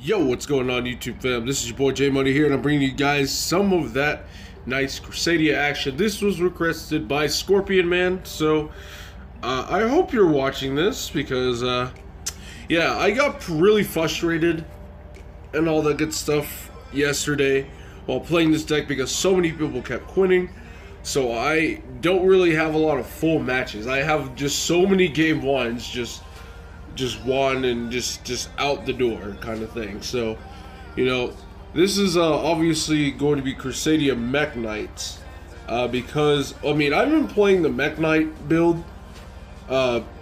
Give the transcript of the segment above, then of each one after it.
Yo, what's going on, YouTube fam? This is your boy J Money here, and I'm bringing you guys some of that nice Crusadia action. This was requested by Scorpion Man, so I hope you're watching this because, yeah, I got really frustrated and all that good stuff yesterday while playing this deck because so many people kept quitting. So I don't really have a lot of full matches. I have just so many game ones, just won and just out the door kind of thing. So, you know, this is obviously going to be Crusadia Mekk Knights, because I mean I've been playing the Mekk Knight build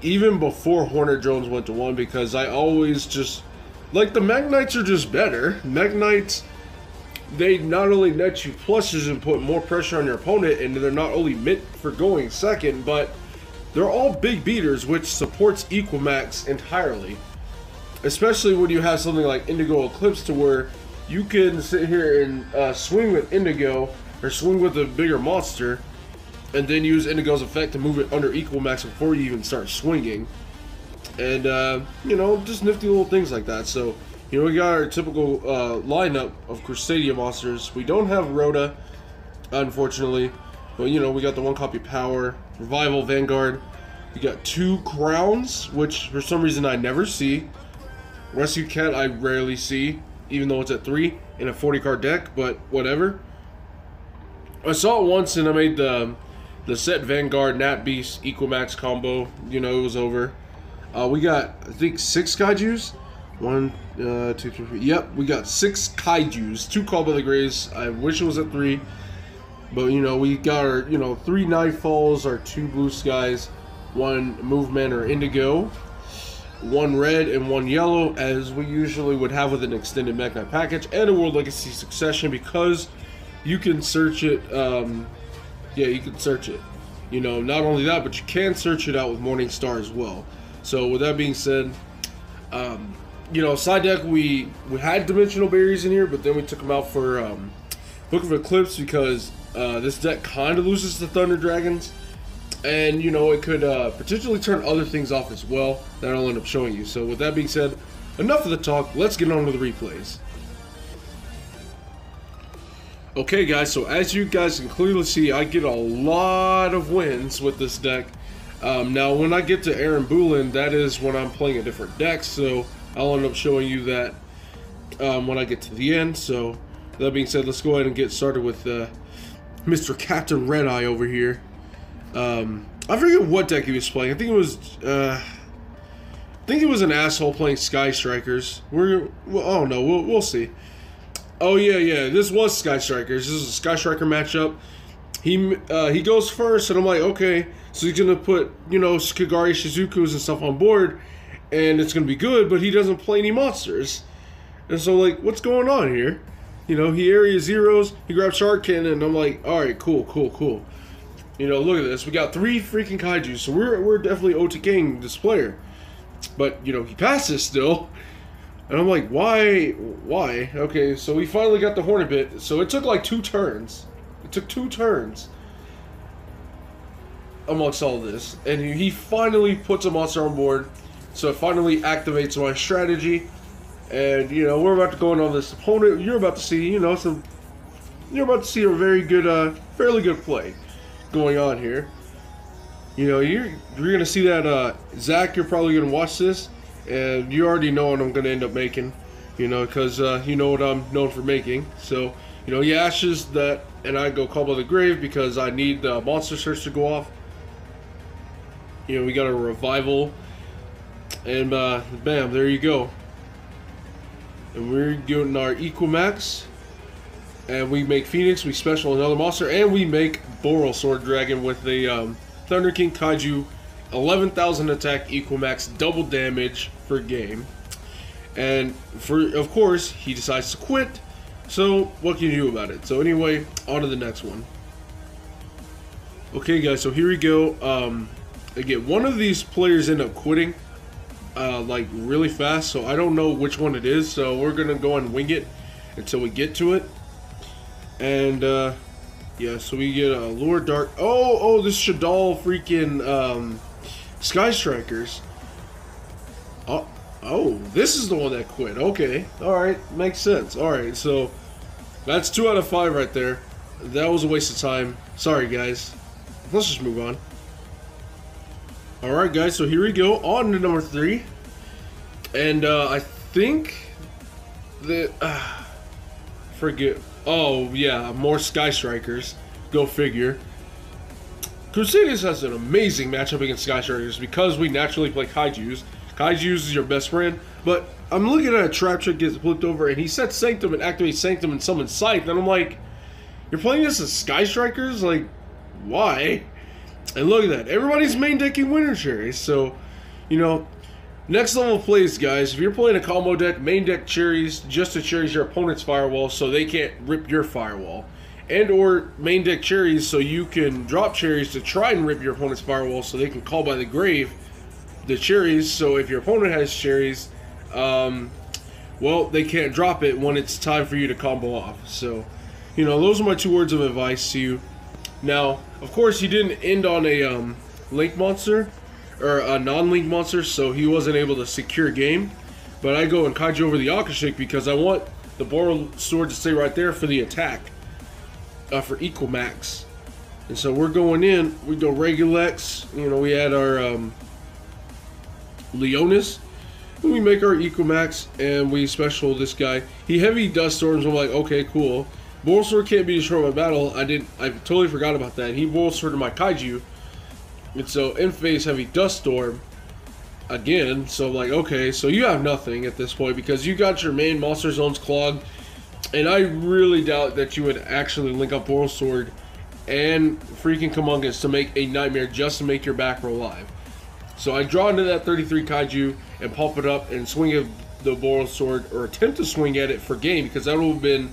even before Hornet Drones went to 1, because I always just like the Mekk Knights are just better. Mekk Knights, they not only net you pluses and put more pressure on your opponent, and they're not only meant for going second, but they're all big beaters, which supports Equimax entirely. Especially when you have something like Indigo Eclipse, to where you can sit here and swing with Indigo, or swing with a bigger monster, and then use Indigo's effect to move it under Equimax before you even start swinging. And, you know, just nifty little things like that. So, you know, we got our typical lineup of Crusadia monsters. We don't have Rhoda, unfortunately. But, you know, we got the 1-copy Power, Revival, Vanguard. We got 2 Crowns, which for some reason I never see. Rescue Cat I rarely see, even though it's at 3 in a 40-card deck, but whatever. I saw it once and I made the set Vanguard Nat Beast Equimax combo. You know, it was over. We got, I think, 6 Kaijus. 1, 2, 3, 4. Yep, we got 6 Kaijus. 2 Call by the Graves. I wish it was at 3. But, you know, we got our, you know, 3 Nightfalls, our 2 Blue Skies, 1 Movement or Indigo, 1 red and 1 yellow, as we usually would have with an extended Mekk Knight package, and a World Legacy Succession, because you can search it, yeah, you can search it. You know, not only that, but you can search it out with Morning Star as well. So, with that being said, you know, side deck, we had Dimensional Berries in here, but then we took them out for Book of Eclipse, because this deck kind of loses the Thunder Dragons, and you know it could potentially turn other things off as well that I'll end up showing you. So with that being said, enough of the talk, let's get on to the replays. Okay guys, so as you guys can clearly see, I get a lot of wins with this deck. Now when I get to Aaron Boulin, that is when I'm playing a different deck, so I'll end up showing you that when I get to the end. So that being said, let's go ahead and get started with Mr. Captain Red Eye over here. I forget what deck he was playing. I think it was an asshole playing Sky Strikers. Well, oh no, we'll see. Oh yeah, this was Sky Strikers. This is a Sky Striker matchup. He goes first, and I'm like, okay, so he's gonna put, you know, Kagari Shizukus and stuff on board, and it's gonna be good. But he doesn't play any monsters, and so like, what's going on here? You know, he area zeros, he grabs Shark Cannon, and I'm like, alright, cool. You know, look at this. We got 3 freaking Kaijus, so we're definitely OTKing this player. But, you know, he passes still. And I'm like, why? Okay, so we finally got the Hornet Bit. So it took like 2 turns. It took 2 turns amongst all this. And he finally puts a monster on board. So it finally activates my strategy. And, you know, we're about to go in on this opponent. You're about to see, you know, you're about to see a very good, fairly good play going on here. You know, you're gonna see that, Zach, you're probably gonna watch this, and you already know what I'm gonna end up making, you know, because, you know what I'm known for making. So, you know, he ashes that, and I go Call by the Grave because I need the Monster Search to go off. You know, we got a Revival, and, bam, there you go. And we're getting our Equimax, and we make Phoenix, we special another monster, and we make Boral Sword Dragon with the Thunder King Kaiju, 11,000 attack Equimax, double damage for game. And of course, he decides to quit, so what can you do about it? So anyway, on to the next one. Okay guys, so here we go. Again, one of these players end up quitting like really fast, so I don't know which one it is, so we're gonna go and wing it until we get to it. And yeah, so we get a Lure Dark. Oh, this Shadal freaking Sky Strikers. Oh, Oh, this is the one that quit. Okay. Alright. Makes sense. Alright, so that's 2 out of 5 right there. That was a waste of time. Sorry, guys. Let's just move on. Alright, guys, so here we go. On to number 3. And I think that... forget... Oh, yeah, more Sky Strikers. Go figure. Crusadia has an amazing matchup against Sky Strikers because we naturally play Kaijus. Kaijus is your best friend, but I'm looking at a trap trick gets flipped over, and he sets Sanctum and activates Sanctum and summons Scythe, and I'm like, you're playing this as Sky Strikers? Like, why? And look at that. Everybody's main decking Winter Cherries, so, you know, next level plays, guys. If you're playing a combo deck, main deck Cherries, just to Cherries your opponent's firewall so they can't rip your firewall. And or main deck Cherries so you can drop Cherries to try and rip your opponent's firewall so they can call by the grave the Cherries, so if your opponent has Cherries, well, they can't drop it when it's time for you to combo off. So, you know, those are my 2 words of advice to you. Now, of course, he didn't end on a link monster, or a non-link monster, so he wasn't able to secure game. But I go and Kaiju over the Akashic because I want the Borrowed Sword to stay right there for the attack, for equal max. And so we're going in, we go Regulex, you know, we had our Leonis, and we make our Ecomax, and we special this guy. He heavy Dust Storms. I'm like, okay, cool. Borrowed Sword can't be destroyed by battle. I totally forgot about that. He Borrowed Sword to my Kaiju, and so in phase heavy Dust Storm again. So I'm like, okay, so you have nothing at this point because you got your main monster zones clogged, and I really doubt that you would actually link up Borrowed Sword and freaking Kamungus to make a Nightmare just to make your back row live. So I draw into that 33 Kaiju and pulp it up and swing at the Borrowed Sword, or attempt to swing at it for game, because that would have been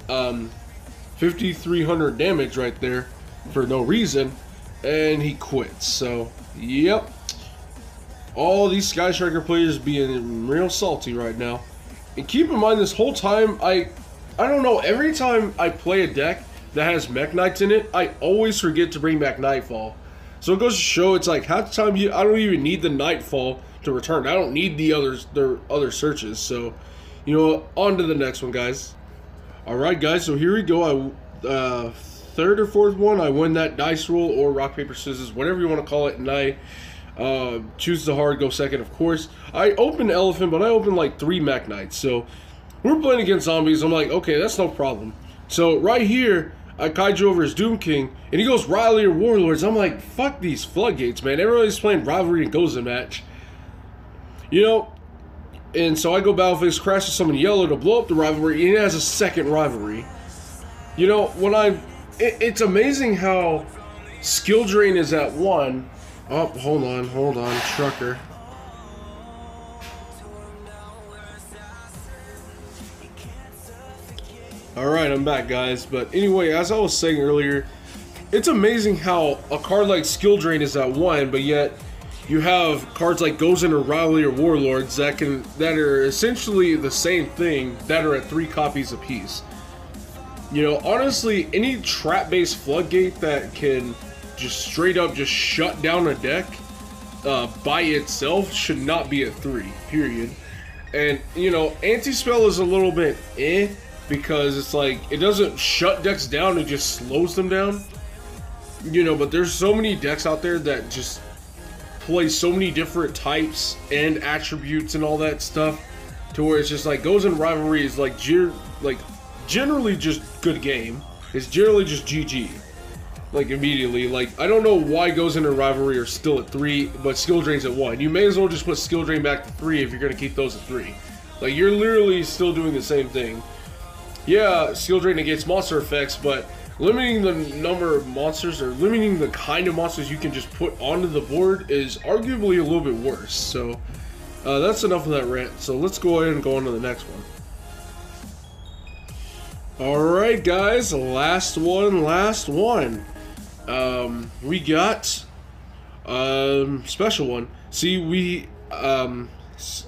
5,300 damage right there for no reason, and he quits. So, yep. All these Sky Striker players being real salty right now. And keep in mind, this whole time, I don't know, every time I play a deck that has Mekk Knights in it, I always forget to bring back Nightfall. So it goes to show, it's like half the time I don't even need the Nightfall to return. I don't need the other searches. So, you know, on to the next one, guys. All right, guys. So here we go. Third or fourth one, I win that dice roll or rock paper scissors, whatever you want to call it, and I choose the hard, go second, of course. I open Elephant, but I open like 3 Mekk Knights. So we're playing against zombies. I'm like, okay, that's no problem. So right here, I Kaiju over his Doom King, and he goes Riley or Warlords. I'm like, fuck these floodgates, man. Everybody's playing Rivalry and Goza match. You know, and so I go Battleface, crash to summon Yellow to blow up the Rivalry, and it has a second Rivalry. You know, when it's amazing how skill drain is at 1. Oh, hold on, Trucker. Alright, I'm back, guys. But anyway, as I was saying earlier, it's amazing how a card like Skill Drain is at 1, but yet you have cards like Gozen or Rowley or Warlords that are essentially the same thing that are at 3 copies apiece. You know, honestly, any trap-based floodgate that can just straight up just shut down a deck by itself should not be at 3, period. And, you know, Anti-Spell is a little bit because it's like, it doesn't shut decks down, it just slows them down. You know, but there's so many decks out there that just play so many different types and attributes and all that stuff, to where it's just like, Goes in Rivalry is like generally just good game. It's generally just GG. Like, immediately. Like, I don't know why Goes in Rivalry are still at 3, but Skill Drain's at 1. You may as well just put Skill Drain back to 3 if you're going to keep those at 3. Like, you're literally still doing the same thing. Yeah, Skill Drain negates monster effects, but limiting the number of monsters, or limiting the kind of monsters you can just put onto the board, is arguably a little bit worse. So, that's enough of that rant. So let's go ahead and go on to the next one. Alright, guys, last one. We got special one. See, we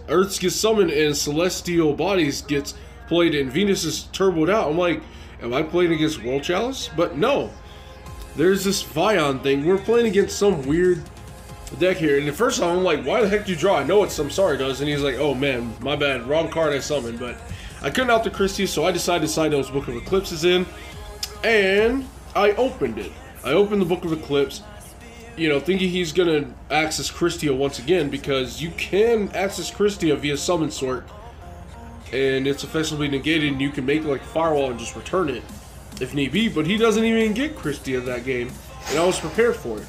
Earths gets summoned and Celestial Bodies gets played and Venus is turboed out. I'm like, am I playing against World Chalice? But no, there's this Vion thing. We're playing against some weird deck here. And at first I'm like, why the heck do you draw? I know what Samsara does. And he's like, oh man, my bad, wrong card I summoned. But I couldn't out the Christie, so I decided to slide those Book of Eclipses in. And I opened it. I opened the Book of Eclipse, you know, thinking he's gonna access Christia once again, because you can access Christia via Summon Sort, and it's effectively negated, and you can make like a Firewall and just return it if need be. But he doesn't even get Christia that game, and I was prepared for it.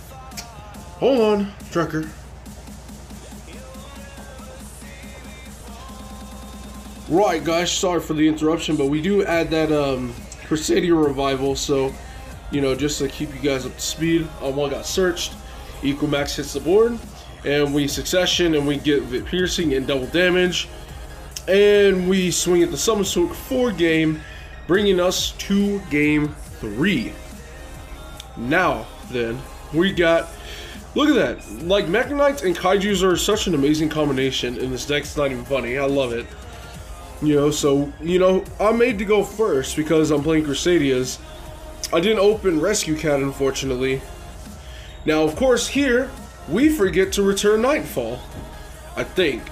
Hold on, Trucker. Right, guys, sorry for the interruption, but we do add that Crusadia revival, so, you know, just to keep you guys up to speed on what got searched. Equimax hits the board, and we succession, and we get Vit Piercing and double damage, and we swing at the Summon Sort for game, bringing us to game 3. Now, then, we got, look at that, like, Mechanites and Kaijus are such an amazing combination in this deck, it's not even funny, I love it. You know, so, you know, I'm made to go first because I'm playing Crusadias. I didn't open Rescue Cat, unfortunately. Now, of course, here, we forget to return Nightfall. I think.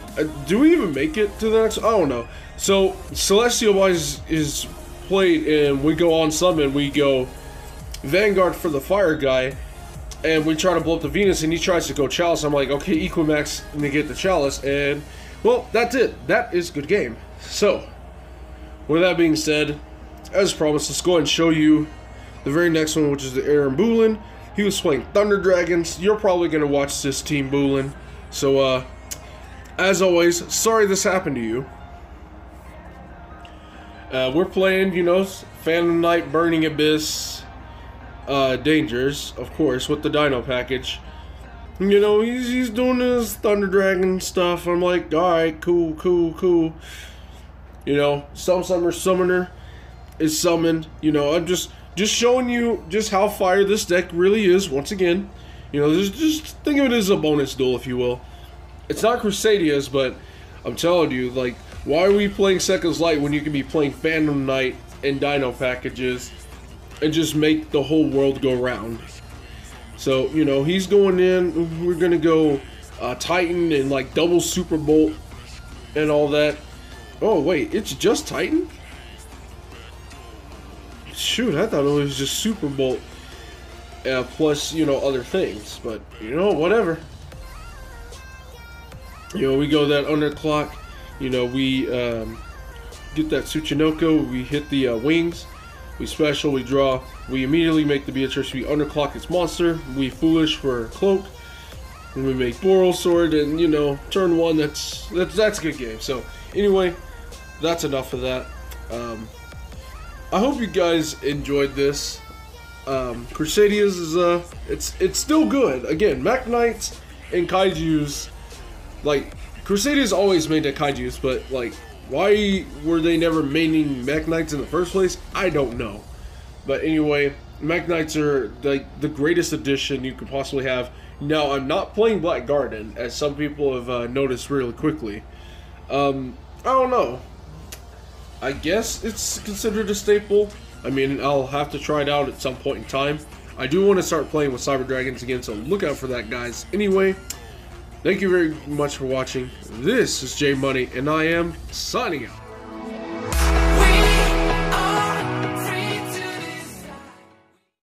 Do we even make it to the next? I don't know. So, Celestial Wise is played, and we go on summon. We go Vanguard for the fire guy, and we try to blow up the Venus, and he tries to go Chalice. I'm like, okay, Equimax, negate the Chalice, and, well, that's it. That is good game. So, with that being said, as promised, let's go ahead and show you the very next one, which is the Aaron Boolin. He was playing Thunder Dragons. You're probably going to watch this team Boolin. So, as always, sorry this happened to you. We're playing, you know, Phantom Knight, Burning Abyss, Dangers, of course, with the Dino package. You know, he's doing his Thunder Dragon stuff. I'm like, alright, cool, cool, cool. You know, Summoner is summoned. You know, I'm just showing you just how fire this deck really is, once again. You know, just think of it as a bonus duel, if you will. It's not Crusadias, but I'm telling you, like, why are we playing Seconds Light when you can be playing Phantom Knight and Dino packages and just make the whole world go round? So, you know, he's going in. We're going to go Titan and, like, double Super Bolt and all that. Oh, wait, it's just Titan? Shoot, I thought it was just Super Bolt plus, you know, other things. But, you know, whatever. You know, we go that underclock. You know, we get that Tsuchinoko. We hit the wings. We special, we draw. We immediately make the Beatrice. We underclock its monster. We foolish for Cloak. And we make Boral Sword. And, you know, turn one, that's a good game. So, anyway, that's enough of that. I hope you guys enjoyed this. Crusadias is it's still good. Again, Mech Knights and Kaijus, like, Crusadias always made that Kaijus, but like, why were they never maining Mech Knights in the first place? I don't know. But anyway, Mech Knights are like the greatest addition you could possibly have. Now, I'm not playing Black Garden, as some people have noticed really quickly. I don't know. I guess it's considered a staple. I mean, I'll have to try it out at some point in time. I do want to start playing with Cyber Dragons again, so look out for that, guys. Anyway, thank you very much for watching. This is J Money, and I am signing out.